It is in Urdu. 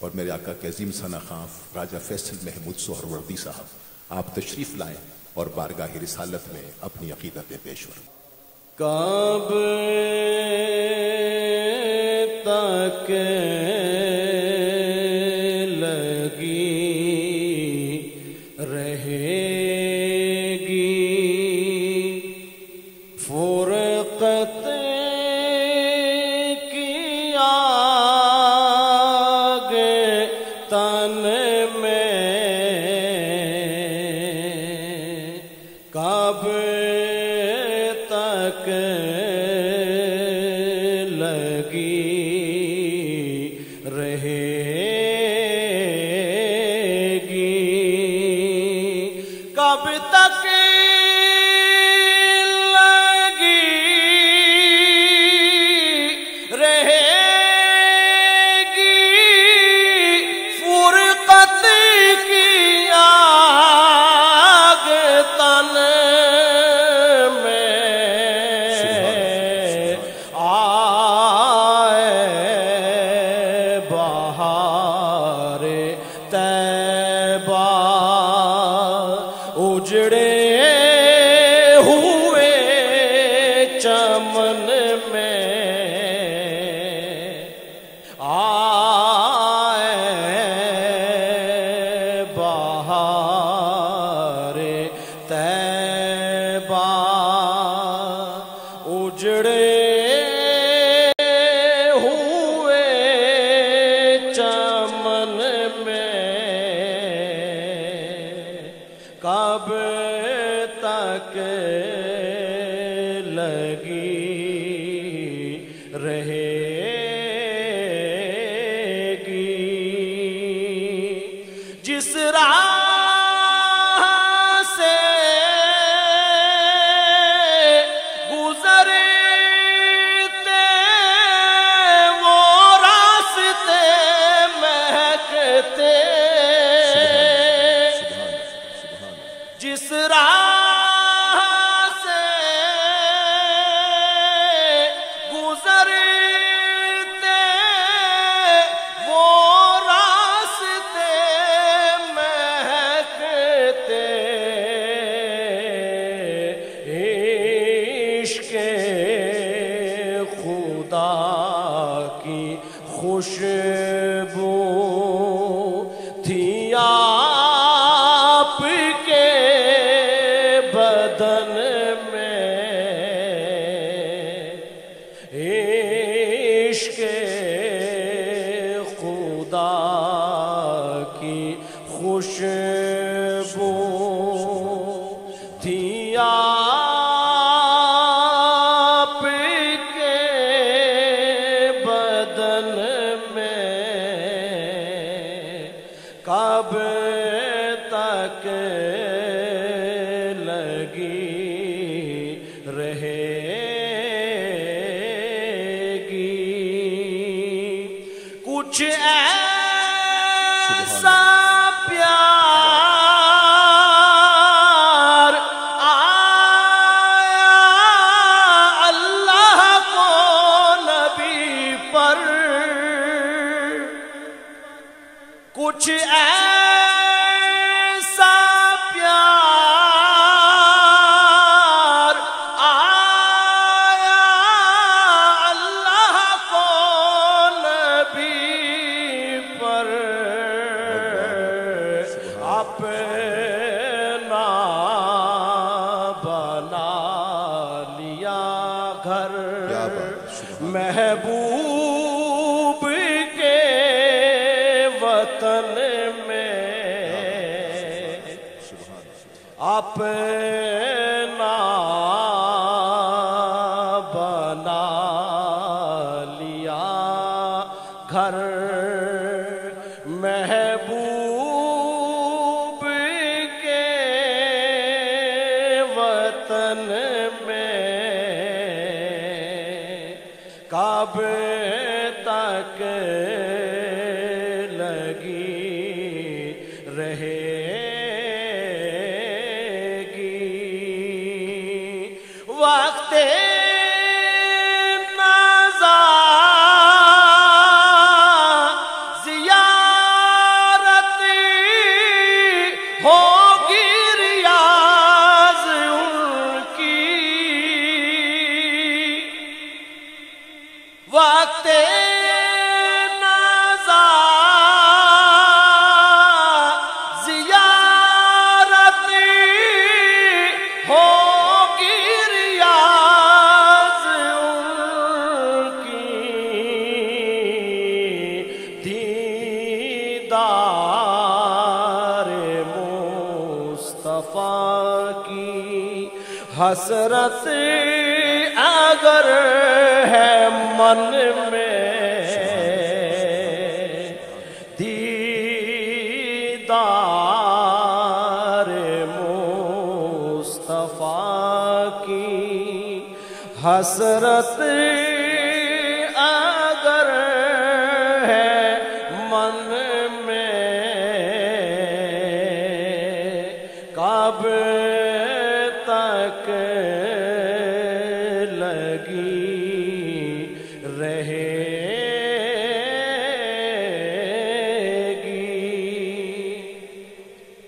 اور میرے آقا کے عظیم ثنا خواں راجہ فیصل محمود سہروردی صاحب آپ تشریف لائیں اور بارگاہ رسالت میں اپنی عقیدتیں پیش کریں۔ کعبے تک لگی رہے گی فرقت کی آگ تن میں، کعبے تک لگی رہے گی، کب تک لگی رہے گی فرقت کی آگ تن اجڑے ہوئے چمن میں آئے بہار طیبہ، اجڑے ہوئے چمن میں، کب تک لگی رہے گی، جس راہ سے گزرتے وہ راستے مہکتے، جس راہ سے گزرتے وہ راستے مہکتے، عشق خدا کی خوشبو تھی آپ کے بدن میں، عشق خدا کی خوشبو تھی آپ کے بدن میں، کب تک لگی رہے گی، کچھ ایسا پیار آیا اللہ کو نبی پر، کچھ ایسا پیار آیا اللہ کو نبی پر، اپنا بنا لیا گھر محبوب کے وطن میں، اپنا بنا لیا گھر محبوب کے وطن میں، کب تک لگی رہے گی، وقت نظر ضیاء دیدار مصطفیٰ کی حسرت اگر ہے من میں، دیدار مصطفیٰ کی حسرت اگر ہے من میں، کب تک